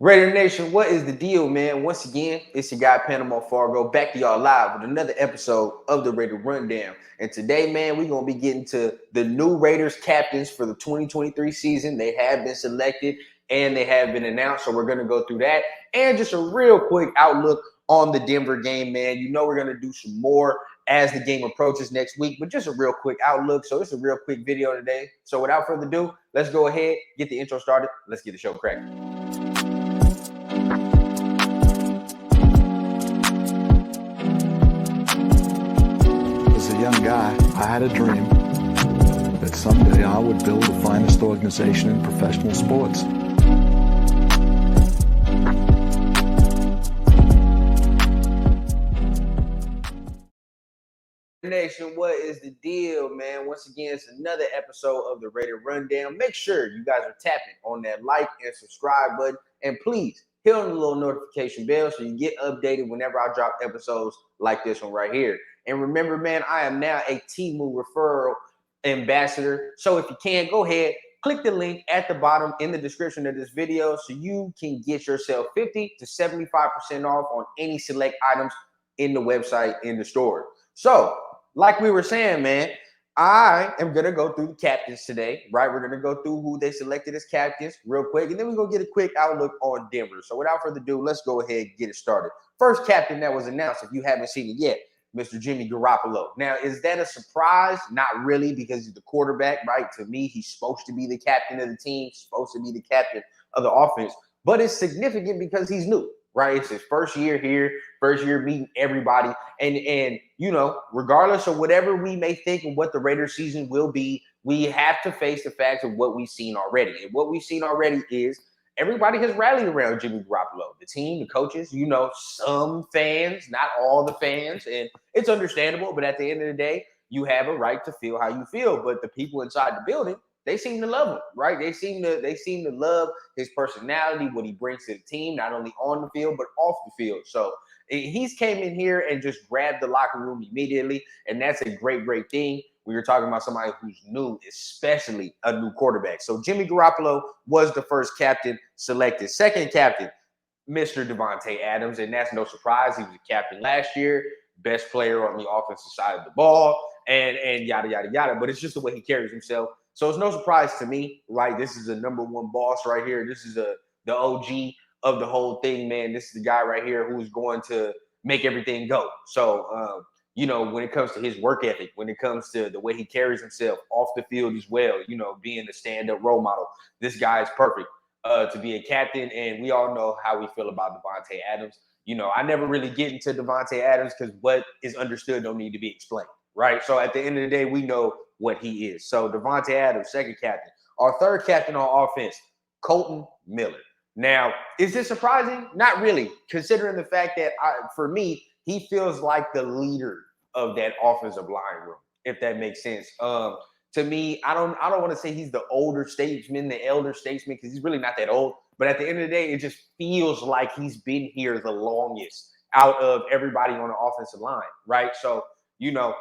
Raider Nation, what is the deal, man? Once again, it's your guy Panama Fargo back to y'all live with another episode of the Raider Rundown. And today, man, we're going to be getting to the new Raiders captains for the 2023 season. They have been selected and they have been announced, so we're going to go through that. And just a real quick outlook on the Denver game, man. You know we're going to do some more as the game approaches next week, but just a real quick outlook. So it's a real quick video today. So without further ado, let's go ahead, get the intro started. Let's get the show cracking. Young guy, I had a dream that someday I would build the finest organization in professional sports. Nation, what is the deal, man? Once again, it's another episode of the Raider Rundown. Make sure you guys are tapping on that like and subscribe button, and please hit on the little notification bell so you get updated whenever I drop episodes like this one right here. And remember, man, I am now a Temu referral ambassador. So if you can, go ahead, click the link at the bottom in the description of this video so you can get yourself 50 to 75% off on any select items in the website, in the store. So, like we were saying, man, I am going to go through the captains today, right? We're going to go through who they selected as captains real quick, and then we're going to get a quick outlook on Denver. So without further ado, let's go ahead and get it started. First captain that was announced, if you haven't seen it yet, Mr. Jimmy Garoppolo. Now, is that a surprise? Not really, because he's the quarterback, right? To me, he's supposed to be the captain of the team, supposed to be the captain of the offense, but it's significant because he's new. Right, it's his first year here, first year meeting everybody, and you know, regardless of whatever we may think of what the Raiders season will be, we have to face the facts of what we've seen already. And what we've seen already is everybody has rallied around Jimmy Garoppolo, the team, the coaches, you know, some fans, not all the fans, and it's understandable. But at the end of the day, you have a right to feel how you feel. But the people inside the building, they seem to love him, right? They seem to love his personality, what he brings to the team, not only on the field, but off the field. So he's came in here and just grabbed the locker room immediately. And that's a great, great thing when you're talking about somebody who's new, especially a new quarterback. So Jimmy Garoppolo was the first captain selected. Second captain, Mr. Davante Adams. And that's no surprise. He was a captain last year, best player on the offensive side of the ball, and yada, yada, yada. But it's just the way he carries himself. So it's no surprise to me, right? This is a number one boss right here. This is the OG of the whole thing, man. This is the guy right here who's going to make everything go. So, you know, when it comes to his work ethic, when it comes to the way he carries himself off the field as well, you know, being a stand-up role model, this guy is perfect to be a captain. And we all know how we feel about Davante Adams. You know, I never really get into Davante Adams because what is understood don't need to be explained, right? So at the end of the day, we know what he is. So Davante Adams, second captain. Our third captain on offense, Colton Miller. Now, is this surprising? Not really, considering the fact that for me, he feels like the leader of that offensive line room, if that makes sense. To me, I don't want to say he's the older statesman, the elder statesman, because he's really not that old. But at the end of the day, it just feels like he's been here the longest out of everybody on the offensive line, right? So, you know,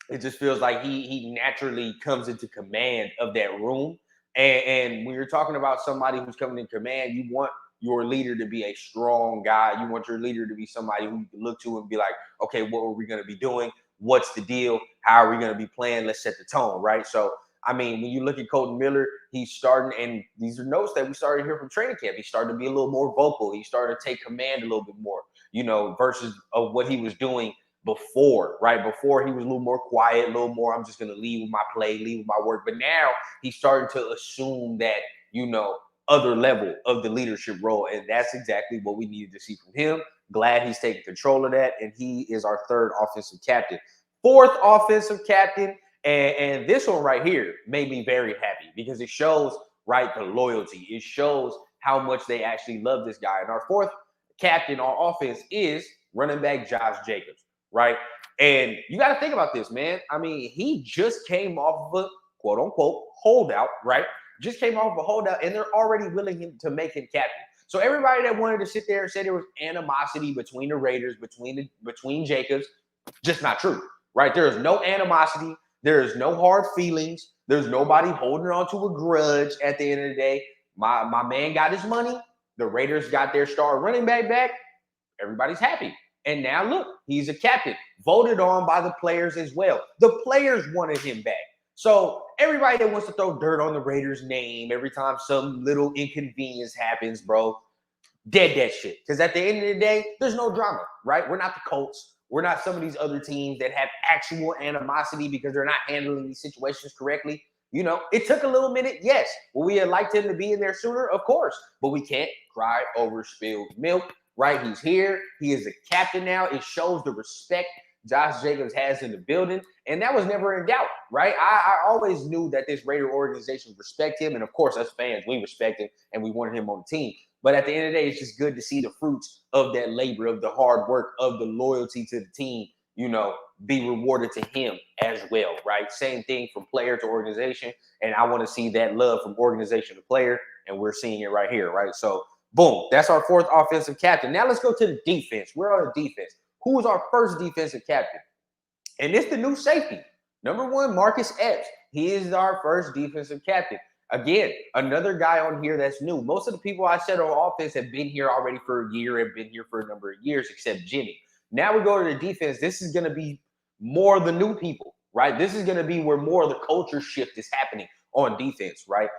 it just feels like he naturally comes into command of that room. And when you're talking about somebody who's coming in command, you want your leader to be a strong guy. You want your leader to be somebody who you can look to and be like, okay, what are we going to be doing? What's the deal? How are we going to be playing? Let's set the tone, right? So, I mean, when you look at Colton Miller, he's starting, and these are notes that we started here from training camp. He started to be a little more vocal. He started to take command a little bit more, you know, versus of what he was doing before, right? Before he was a little more quiet, a little more, I'm just going to leave with my play, leave with my work. But now he's starting to assume that, you know, other level of the leadership role. And that's exactly what we needed to see from him. Glad he's taking control of that. And he is our third offensive captain. Fourth offensive captain. And this one right here made me very happy because it shows, right, the loyalty. It shows how much they actually love this guy. And our fourth captain on offense is running back Josh Jacobs. Right. And you got to think about this, man. I mean, he just came off of a quote unquote holdout, right? Just came off of a holdout, and they're already willing to make him captain. So everybody that wanted to sit there and say there was animosity between the Raiders, between Jacobs, just not true, right? There is no animosity. There is no hard feelings. There's nobody holding on to a grudge at the end of the day. My man got his money. The Raiders got their star running back. Everybody's happy. And now look, he's a captain, voted on by the players as well. The players wanted him back. So everybody that wants to throw dirt on the Raiders' name every time some little inconvenience happens, bro, dead that shit. Because at the end of the day, there's no drama, right? We're not the Colts. We're not some of these other teams that have actual animosity because they're not handling these situations correctly. You know, it took a little minute, yes. Would we have liked him to be in there sooner? Of course. But we can't cry over spilled milk, right? He's here. He is a captain now. It shows the respect Josh Jacobs has in the building. And that was never in doubt, right? I always knew that this Raider organization respect him. And of course, us fans, we respect him and we wanted him on the team. But at the end of the day, it's just good to see the fruits of that labor, of the hard work, of the loyalty to the team, you know, be rewarded to him as well, right? Same thing from player to organization. And I want to see that love from organization to player. And we're seeing it right here, right? So, boom, that's our fourth offensive captain. Now let's go to the defense. We're on the defense. Who was our first defensive captain? And it's the new safety. Number one, Marcus Epps. He is our first defensive captain. Again, another guy on here that's new. Most of the people I said on offense have been here already for a year, have been here for a number of years, except Jimmy. Now we go to the defense. This is going to be more the new people, right? This is going to be where more of the culture shift is happening on defense, right?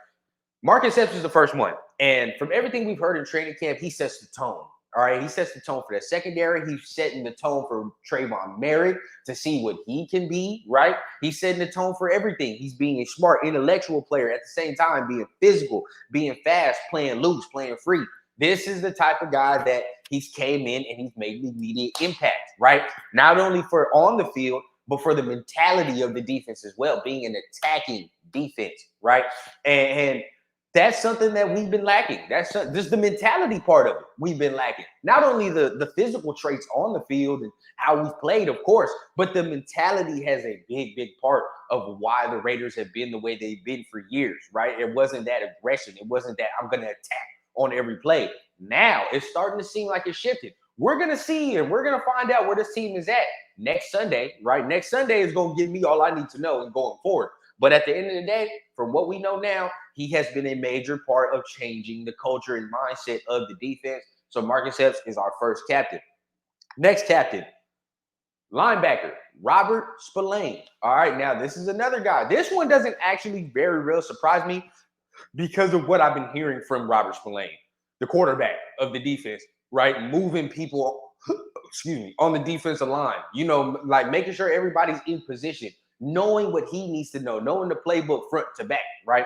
Marcus Epps is the first one. And from everything we've heard in training camp, he sets the tone. All right, he sets the tone for that secondary. He's setting the tone for Trayvon Merritt to see what he can be, right? He's setting the tone for everything. He's being a smart, intellectual player at the same time, being physical, being fast, playing loose, playing free. This is the type of guy that he's came in and he's made an immediate impact, right? Not only for on the field, but for the mentality of the defense as well, being an attacking defense, right? And that's something that we've been lacking. That's just the mentality part of it. We've been lacking. Not only the physical traits on the field and how we've played, of course, but the mentality has a big part of why the Raiders have been the way they've been for years, right? It wasn't that aggression. It wasn't that I'm going to attack on every play. Now it's starting to seem like it's shifted. We're going to see and we're going to find out where this team is at next Sunday, right? Next Sunday is going to give me all I need to know and going forward. But at the end of the day, from what we know now, he has been a major part of changing the culture and mindset of the defense. So Marcus Epps is our first captain. Next captain, linebacker, Robert Spillane. All right, now this is another guy. This one doesn't actually very real surprise me because of what I've been hearing from Robert Spillane, the quarterback of the defense, right? Moving people, on the defensive line, you know, like making sure everybody's in position, knowing what he needs to know, knowing the playbook front to back, right?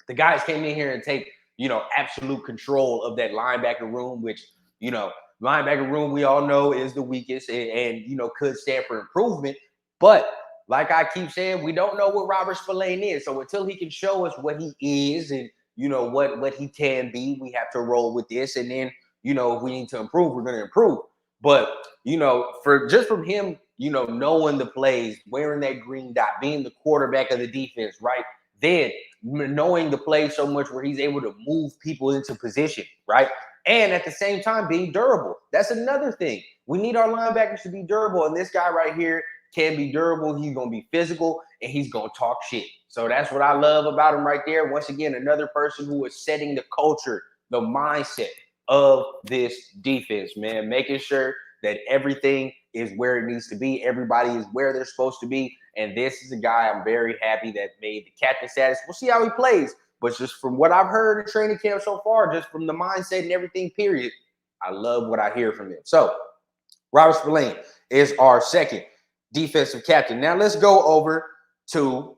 The guys came in here and take, you know, absolute control of that linebacker room, which, you know, linebacker room we all know is the weakest and you know, could stand for improvement. But like I keep saying, we don't know what Robert Spillane is. So until he can show us what he is and, you know, what he can be, we have to roll with this. And then, you know, if we need to improve, we're going to improve. But, you know, for just from him, you know, knowing the plays, wearing that green dot, being the quarterback of the defense, right? Then knowing the play so much where he's able to move people into position, right? And at the same time, being durable. That's another thing. We need our linebackers to be durable. And this guy right here can be durable. He's going to be physical and he's going to talk shit. So that's what I love about him right there. Once again, another person who is setting the culture, the mindset of this defense, man, making sure that everything is where it needs to be. Everybody is where they're supposed to be. And this is a guy I'm very happy that made the captain status. We'll see how he plays. But just from what I've heard in training camp so far, just from the mindset and everything, period, I love what I hear from him. So Robert Spillane is our second defensive captain. Now let's go over to,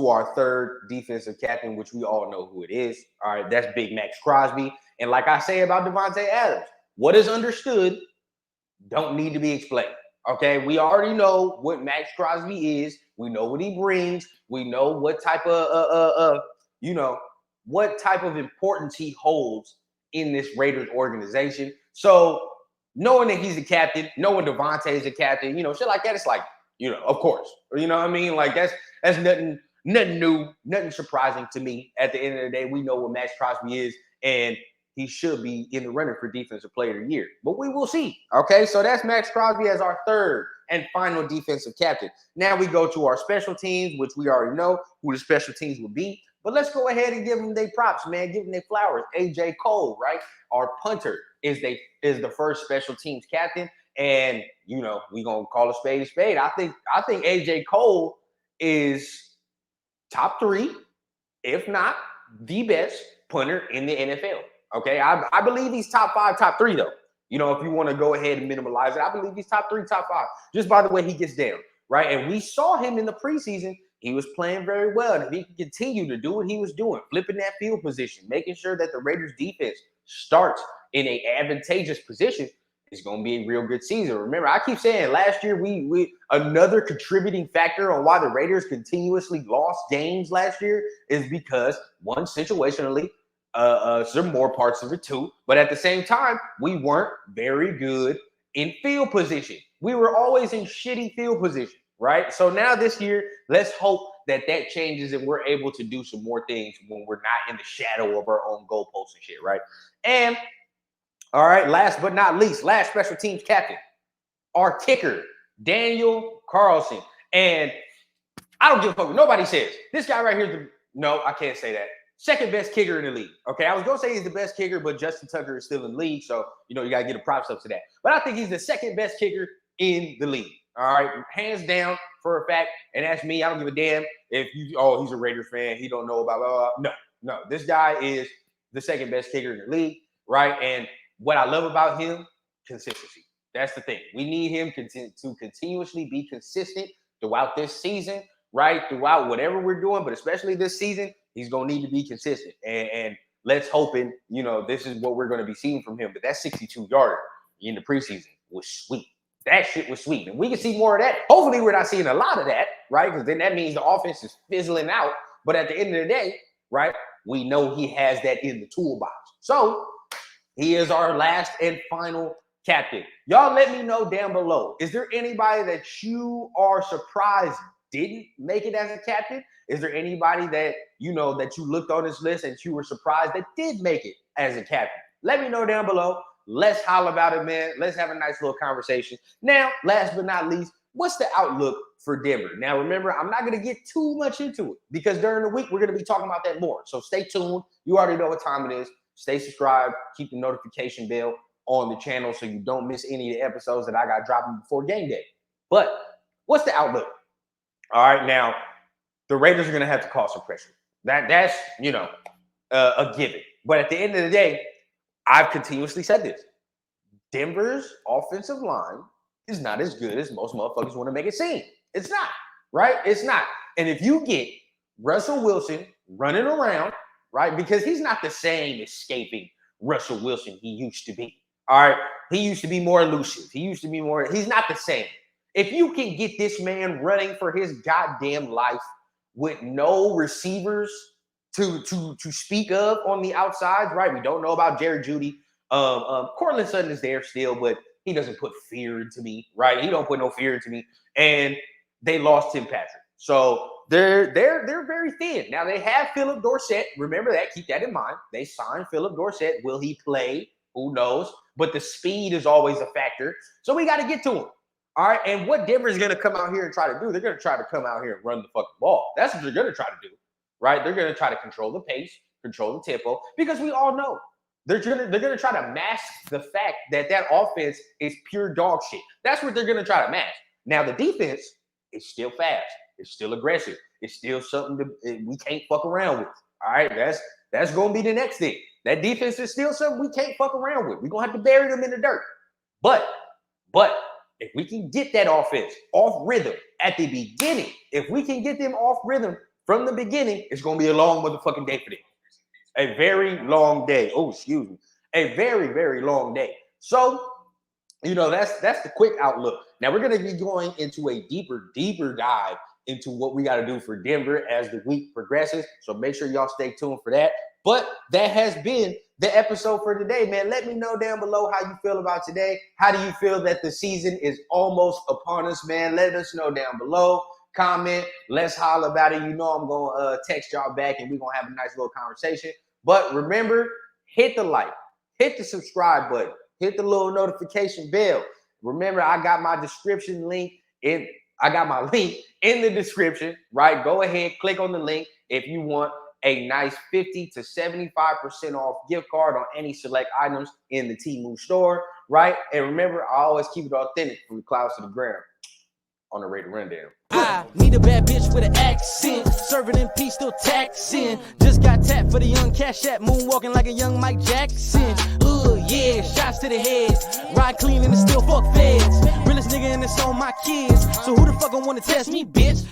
our third defensive captain, which we all know who it is. All right, that's Big Max Crosby. And like I say about Devontae Adams, what is understood don't need to be explained. Okay, we already know what Max Crosby is. We know what he brings. We know what type of what type of importance he holds in this Raiders organization. So knowing that he's a captain, knowing Devontae is a captain, you know, shit like that, it's like, you know, of course. You know what I mean? Like that's nothing new, nothing surprising to me. At the end of the day, we know what Max Crosby is, and he should be in the running for Defensive Player of the Year. But we will see. Okay, so that's Max Crosby as our third and final defensive captain. Now we go to our special teams, which we already know who the special teams will be. But let's go ahead and give them their props, man. Give them their flowers. AJ Cole, right? Our punter is the first special teams captain. And you know, we're gonna call a spade a spade. I think AJ Cole is top 3, if not the best punter in the NFL. Okay, I believe he's top 5, top 3 though. You know, if you want to go ahead and minimalize it, I believe he's top 3, top 5, just by the way he gets down, right? And we saw him in the preseason. He was playing very well. And if he can continue to do what he was doing, flipping that field position, making sure that the Raiders defense starts in an advantageous position, it's going to be a real good season. Remember, I keep saying last year, we another contributing factor on why the Raiders continuously lost games last year is because, one, situationally, some more parts of it too, but at the same time, we weren't very good in field position. We were always in shitty field position, right? So now this year, let's hope that changes and we're able to do some more things when we're not in the shadow of our own goalposts and shit, right? And all right, last but not least, last special teams captain, our kicker, Daniel Carlson. And I don't give a fuck what nobody says. This guy right here, no, I can't say that. Second best kicker in the league. Okay, I was going to say he's the best kicker, but Justin Tucker is still in the league. So, you know, you got to get a props up to that. But I think he's the second best kicker in the league. All right, hands down for a fact. And that's me. I don't give a damn if he's a Raiders fan. He don't know about blah, blah. No. This guy is the second best kicker in the league, right? And what I love about him, consistency. That's the thing. We need him to continuously be consistent throughout this season, right? Throughout whatever we're doing, but especially this season, he's going to need to be consistent. And let's hope, you know, this is what we're going to be seeing from him. But that 62-yarder in the preseason was sweet. That shit was sweet. And we can see more of that. Hopefully, we're not seeing a lot of that, right? Because then that means the offense is fizzling out. But at the end of the day, right, we know he has that in the toolbox. So he is our last and final captain. Y'all let me know down below. Is there anybody that you are surprised didn't make it as a captain? Is there anybody that you know that you looked on this list and you were surprised that did make it as a captain? Let me know down below. Let's holler about it, man. Let's have a nice little conversation. Now, last but not least, what's the outlook for Denver? Now, remember, I'm not going to get too much into it because during the week, we're going to be talking about that more. So stay tuned. You already know what time it is. Stay subscribed. Keep the notification bell on the channel so you don't miss any of the episodes that I got dropping before game day. But what's the outlook? All right, now, the Raiders are going to have to cause some pressure. That's, you know, a given. But at the end of the day, I've continuously said this. Denver's offensive line is not as good as most motherfuckers want to make it seem. It's not, right? It's not. And if you get Russell Wilson running around, right, because he's not the same escaping Russell Wilson he used to be. All right, he used to be more elusive. He's not the same. If you can get this man running for his goddamn life with no receivers to speak of on the outside, right? We don't know about Jerry Jeudy. Cortland Sutton is there still, but he doesn't put fear into me, right? He don't put no fear into me. And they lost Tim Patrick. So they're very thin. Now they have Philip Dorsett. Remember that. Keep that in mind. They signed Philip Dorsett. Will he play? Who knows? But the speed is always a factor. So we got to get to him. All right. And what Denver is going to come out here and try to do, they're going to try to come out here and run the fucking ball. That's what they're going to try to do. Right? They're going to try to control the pace, control the tempo, because we all know they're going to try to mask the fact that offense is pure dog shit. That's what they're going to try to mask. Now, the defense is still fast. It's still aggressive. It's still something we can't fuck around with. All right? That's going to be the next thing. That defense is still something we can't fuck around with. We're going to have to bury them in the dirt. But if we can get that offense off rhythm at the beginning, if we can get them off rhythm from the beginning, it's going to be a long motherfucking day for them. A very long day. Oh, excuse me. A very, very long day. So, you know, that's the quick outlook. Now, we're going to be going into a deeper dive into what we got to do for Denver as the week progresses. So make sure y'all stay tuned for that. But that has been the episode for today, man. Let me know down below how you feel about today. How do you feel that the season is almost upon us, man? Let us know down below. Comment. Let's holler about it. You know I'm going to text y'all back and we're going to have a nice little conversation. But remember, hit the like. Hit the subscribe button. Hit the little notification bell. Remember, I got my description link I got my link in the description, right? Go ahead, click on the link if you want. a nice 50 to 75% off gift card on any select items in the Temu store, right? And remember, I always keep it authentic from the clouds to the ground on the Raider Rundown. I need a bad bitch with an accent, serving in peace, still taxing. Just got tapped for the young Cash App, moonwalking like a young Mike Jackson. Yeah, shots to the head, ride clean and it's still fuck feds. Realest nigga and it's on my kids, so who the fuck gon' wanna test me, bitch?